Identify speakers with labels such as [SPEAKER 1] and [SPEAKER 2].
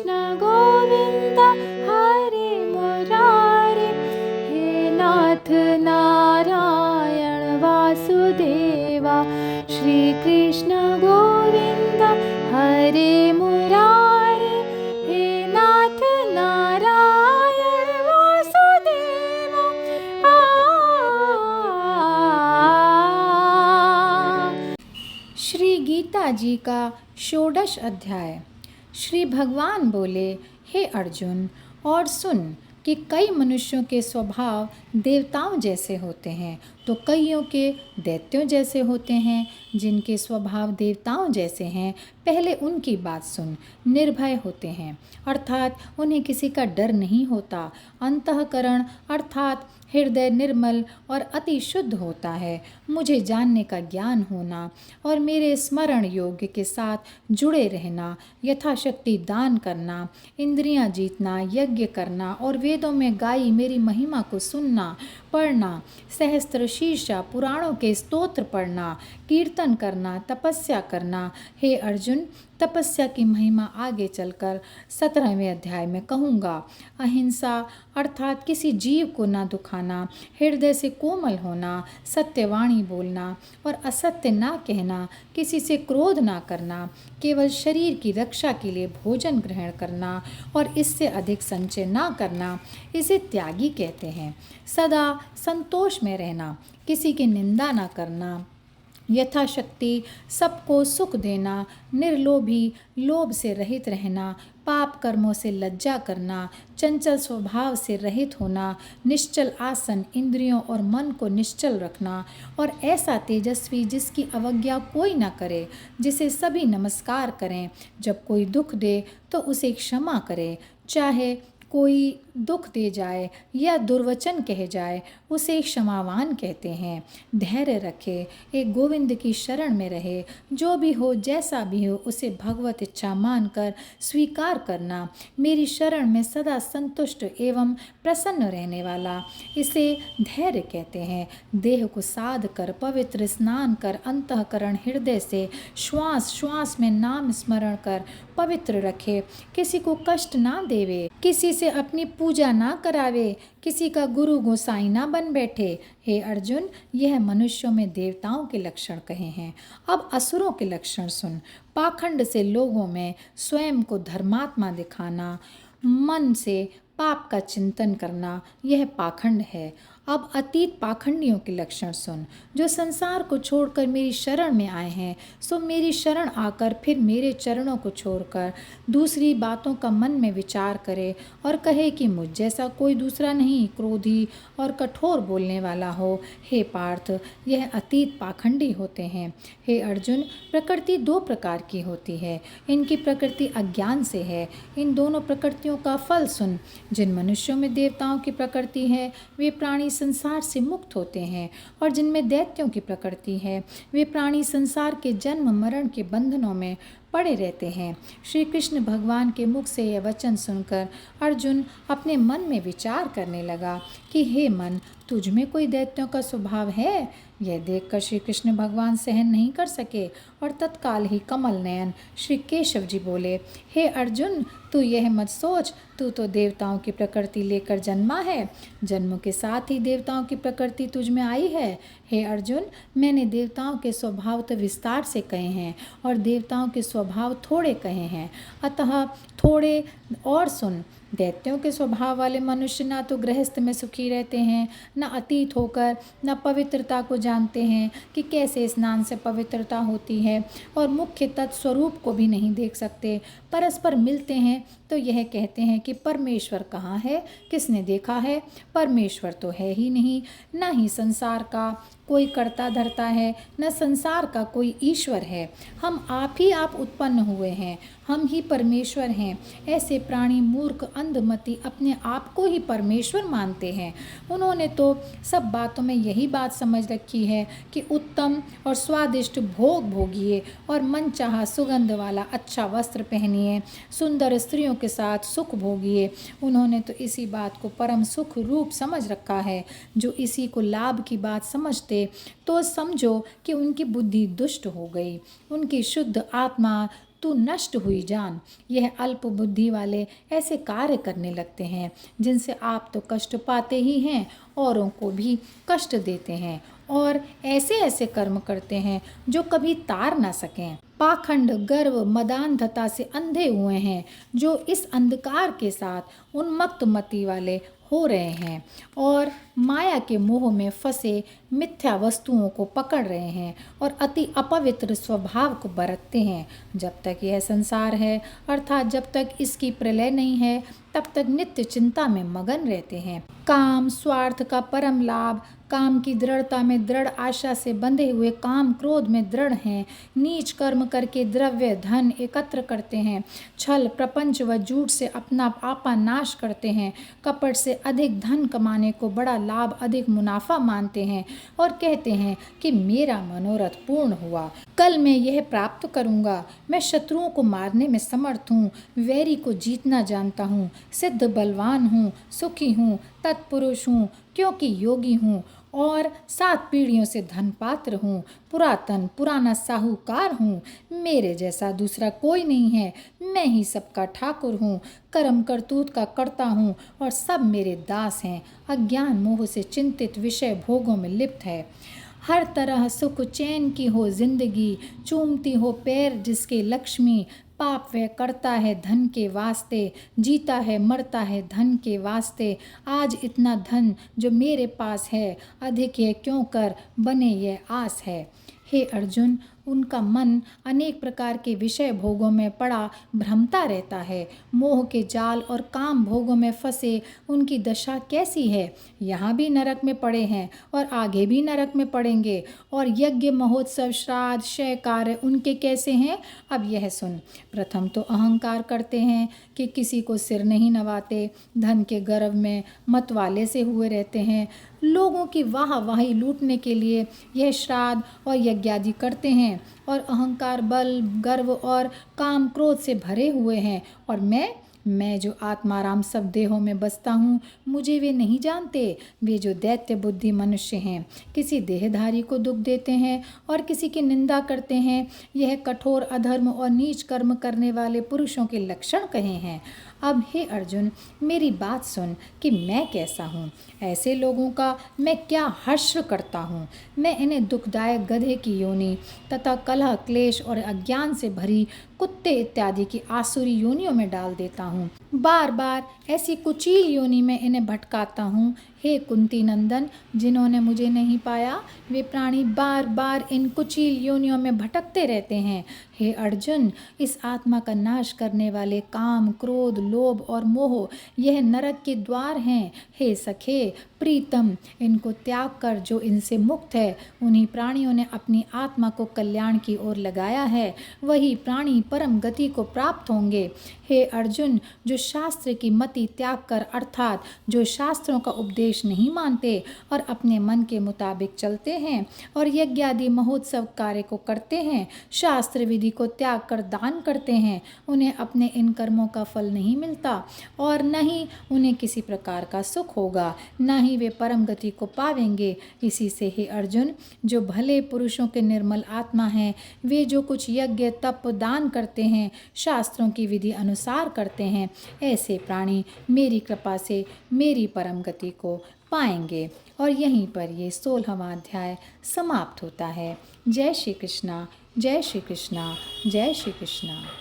[SPEAKER 1] कृष्ण गोविंद हरे मुरारे, हे नाथ नारायण वासुदेवा। श्री कृष्ण गोविंद हरे मुरारे, हे नाथ नारायण वासुदेवा। श्री गीता जी का षोडश अध्याय। श्री भगवान बोले, हे अर्जुन, और सुन कि कई मनुष्यों के स्वभाव देवताओं जैसे होते हैं तो कईयों के दैत्यों जैसे होते हैं। जिनके स्वभाव देवताओं जैसे हैं पहले उनकी बात सुन। निर्भय होते हैं अर्थात उन्हें किसी का डर नहीं होता। अंतःकरण अर्थात हृदय निर्मल और अति शुद्ध होता है। मुझे जानने का ज्ञान होना और मेरे स्मरण योग्य के साथ जुड़े रहना, यथाशक्ति दान करना, इंद्रियां जीतना, यज्ञ करना और वेदों में गाई मेरी महिमा को सुनना, पढ़ना, सहस्त्र शीर्षा पुराणों के स्तोत्र पढ़ना, कीर्तन करना, तपस्या करना। हे अर्जुन, तपस्या की महिमा आगे चलकर 17वें अध्याय में कहूँगा। अहिंसा अर्थात किसी जीव को ना दुखाना, हृदय से कोमल होना, सत्यवाणी बोलना और असत्य ना कहना, किसी से क्रोध ना करना, केवल शरीर की रक्षा के लिए भोजन ग्रहण करना और इससे अधिक संचय ना करना, इसे त्यागी कहते हैं। सदा संतोष में रहना, किसी की निंदा ना करना, यथाशक्ति सबको सुख देना, निर्लोभी, लोभ से रहित रहना, पाप कर्मों से लज्जा करना, चंचल स्वभाव से रहित होना, निश्चल आसन, इंद्रियों और मन को निश्चल रखना और ऐसा तेजस्वी जिसकी अवज्ञा कोई न करे, जिसे सभी नमस्कार करें। जब कोई दुख दे तो उसे क्षमा करे, चाहे कोई दुख दे जाए या दुर्वचन कह जाए उसे क्षमावान कहते हैं। धैर्य रखे, एक गोविंद की शरण में रहे, जो भी हो जैसा भी हो उसे भगवत इच्छा मानकर स्वीकार करना। मेरी शरण में सदा संतुष्ट एवं प्रसन्न रहने वाला, इसे धैर्य कहते हैं। देह को साध कर पवित्र स्नान कर अंतःकरण हृदय से श्वास श्वास में नाम स्मरण कर पवित्र रखे, किसी को कष्ट ना देवे, किसी से अपनी पूजा ना करावे, किसी का गुरु गोसाई ना बन बैठे। हे अर्जुन, यह मनुष्यों में देवताओं के लक्षण कहे हैं। अब असुरों के लक्षण सुन। पाखंड से लोगों में स्वयं को धर्मात्मा दिखाना, मन से पाप का चिंतन करना, यह पाखंड है। अब अतीत पाखंडियों के लक्षण सुन। जो संसार को छोड़कर मेरी शरण में आए हैं सो मेरी शरण आकर फिर मेरे चरणों को छोड़कर दूसरी बातों का मन में विचार करे और कहे कि मुझ जैसा कोई दूसरा नहीं, क्रोधी और कठोर बोलने वाला हो। हे पार्थ, यह अतीत पाखंडी होते हैं। हे अर्जुन, प्रकृति दो प्रकार की होती है। इनकी प्रकृति अज्ञान से है। इन दोनों प्रकृतियों का फल सुन। जिन मनुष्यों में देवताओं की प्रकृति है वे प्राणी संसार से मुक्त होते हैं, और जिनमें दैत्यों की प्रकृति है वे प्राणी संसार के जन्म मरण के बंधनों में पड़े रहते हैं। श्री कृष्ण भगवान के मुख से यह वचन सुनकर अर्जुन अपने मन में विचार करने लगा कि हे मन, तुझ में कोई दैत्यों का स्वभाव है? यह देखकर श्री कृष्ण भगवान सहन नहीं कर सके और तत्काल ही कमल नयन श्री केशव जी बोले, हे अर्जुन, तू यह मत सोच, तू तो देवताओं की प्रकृति लेकर जन्मा है। जन्म के साथ ही देवताओं की प्रकृति तुझ में आई है। हे अर्जुन, मैंने देवताओं के स्वभाव तो विस्तार से कहे हैं और देवताओं के स्वभाव थोड़े कहे हैं, अतः थोड़े और सुन। दैत्यों के स्वभाव वाले मनुष्य ना तो गृहस्थ में सुखी रहते हैं, न अतीत होकर न पवित्रता को जानते हैं कि कैसे स्नान से पवित्रता होती है, और मुख्य तत्स्वरूप को भी नहीं देख सकते। परस्पर मिलते हैं तो यह कहते हैं कि परमेश्वर कहाँ है, किसने देखा है? परमेश्वर तो है ही नहीं, न ही संसार का कोई कर्ता धर्ता है, न संसार का कोई ईश्वर है। हम आप ही आप उत्पन्न हुए हैं, हम ही परमेश्वर हैं। ऐसे प्राणी मूर्ख अंधमति अपने आप को ही परमेश्वर मानते हैं। उन्होंने तो सब बातों में यही बात समझ रखी है कि उत्तम और स्वादिष्ट भोग भोगिए और मनचाहा सुगंध वाला अच्छा वस्त्र पहनिए, सुंदर स्त्रियों के साथ सुख भोगिए। उन्होंने तो इसी बात को परम सुख रूप समझ रखा है। जो इसी को लाभ की बात समझते तो समझो कि उनकी बुद्धि दुष्ट हो गई, उनकी शुद्ध आत्मा तू नष्ट हुई जान। यह अल्प बुद्धि वाले ऐसे कार्य करने लगते हैं जिनसे आप तो कष्ट पाते ही हैं, औरों को भी कष्ट देते हैं, और ऐसे ऐसे कर्म करते हैं जो कभी तार ना सकें। पाखंड, गर्व, मदान्धता से अंधे हुए हैं, जो इस अंधकार के साथ उन्मत्त मति वाले हो रहे हैं और माया के मोह में फंसे मिथ्या वस्तुओं को पकड़ रहे हैं और अति अपवित्र स्वभाव को बरतते हैं। जब तक यह संसार है, अर्थात जब तक इसकी प्रलय नहीं है, तब तक नित्य चिंता में मगन रहते हैं। काम, स्वार्थ का परम लाभ, काम की दृढ़ता में दृढ़ आशा से बंधे हुए काम क्रोध में दृढ़ हैं। नीच कर्म करके द्रव्य धन एकत्र करते हैं। छल, प्रपंच व झूठ से अपना आपा नाश करते हैं। कपट से अधिक धन कमाने को बड़ा लाभ, अधिक मुनाफा मानते हैं और कहते हैं कि मेरा मनोरथ पूर्ण हुआ, कल मैं यह प्राप्त करूंगा। मैं शत्रुओं को मारने में समर्थ हूँ, वैरी को जीतना जानता हूँ, सिद्ध बलवान हूँ, सुखी हूँ, तत्पुरुष हूँ, क्योंकि योगी हूँ और 7 पीढ़ियों से धन पात्र हूँ, पुराना साहूकार हूँ। मेरे जैसा दूसरा कोई नहीं है, मैं ही सबका ठाकुर हूँ, कर्म करतूत का करता हूँ और सब मेरे दास हैं। अज्ञान मोह से चिंतित विषय भोगों में लिप्त है। हर तरह सुख चैन की हो जिंदगी, चूमती हो पैर जिसके लक्ष्मी। पाप वह करता है धन के वास्ते, जीता है मरता है धन के वास्ते। आज इतना धन जो मेरे पास है, अधिक है क्यों कर बने यह आस है। हे अर्जुन, उनका मन अनेक प्रकार के विषय भोगों में पड़ा भ्रमता रहता है। मोह के जाल और काम भोगों में फंसे उनकी दशा कैसी है। यहाँ भी नरक में पड़े हैं और आगे भी नरक में पड़ेंगे। और यज्ञ, महोत्सव, श्राद्ध, क्षय कार्य उनके कैसे हैं, अब यह सुन। प्रथम तो अहंकार करते हैं कि किसी को सिर नहीं नवाते, धन के गर्व में मतवाले से हुए रहते हैं। लोगों की वाही लूटने के लिए यह श्राद्ध और यज्ञादि करते हैं और अहंकार, बल, गर्व और काम क्रोध से भरे हुए हैं। और मैं जो आत्माराम सब देहों में बसता हूँ, मुझे वे नहीं जानते। वे जो दैत्य बुद्धि मनुष्य हैं, किसी देहधारी को दुख देते हैं और किसी की निंदा करते हैं। यह कठोर अधर्म और नीच कर्म करने वाले पुरुषों के लक्षण कहे हैं। अब हे अर्जुन, मेरी बात सुन कि मैं कैसा हूँ। ऐसे लोगों का मैं क्या हर्ष करता हूँ। मैं इन्हें दुखदायक गधे की योनि तथा कलह, क्लेश और अज्ञान से भरी कुत्ते इत्यादि की आसुरी योनियों में डाल देता हूँ। बार बार ऐसी कुचील योनि में इन्हें भटकाता हूँ। हे कुंती नंदन, जिन्होंने मुझे नहीं पाया, वे प्राणी बार बार इन कुचील योनियों में भटकते रहते हैं। हे अर्जुन, इस आत्मा का नाश करने वाले काम, क्रोध, लोभ और मोह यह नरक के द्वार हैं। हे सखे प्रीतम, इनको त्याग कर जो इनसे मुक्त है, उन्हीं प्राणियों ने अपनी आत्मा को कल्याण की ओर लगाया है। वही प्राणी परम गति को प्राप्त होंगे। हे अर्जुन, जो शास्त्र की मति त्याग कर, अर्थात जो शास्त्रों का उपदेश नहीं मानते और अपने मन के मुताबिक चलते हैं और यज्ञादि महोत्सव कार्य को करते हैं, शास्त्र विधि को त्याग कर दान करते हैं, उन्हें अपने इन कर्मों का फल नहीं मिलता और न ही उन्हें किसी प्रकार का सुख होगा, न ही वे परम गति को पावेंगे। इसी से हे अर्जुन, जो भले पुरुषों के निर्मल आत्मा हैं, वे जो कुछ यज्ञ, तप, दान करते हैं, शास्त्रों की विधि अनुसार करते हैं, ऐसे प्राणी मेरी कृपा से मेरी परम गति को पाएंगे। और यहीं पर ये 16वां अध्याय समाप्त होता है। जय श्री कृष्णा, जय श्री कृष्णा, जय श्री कृष्णा।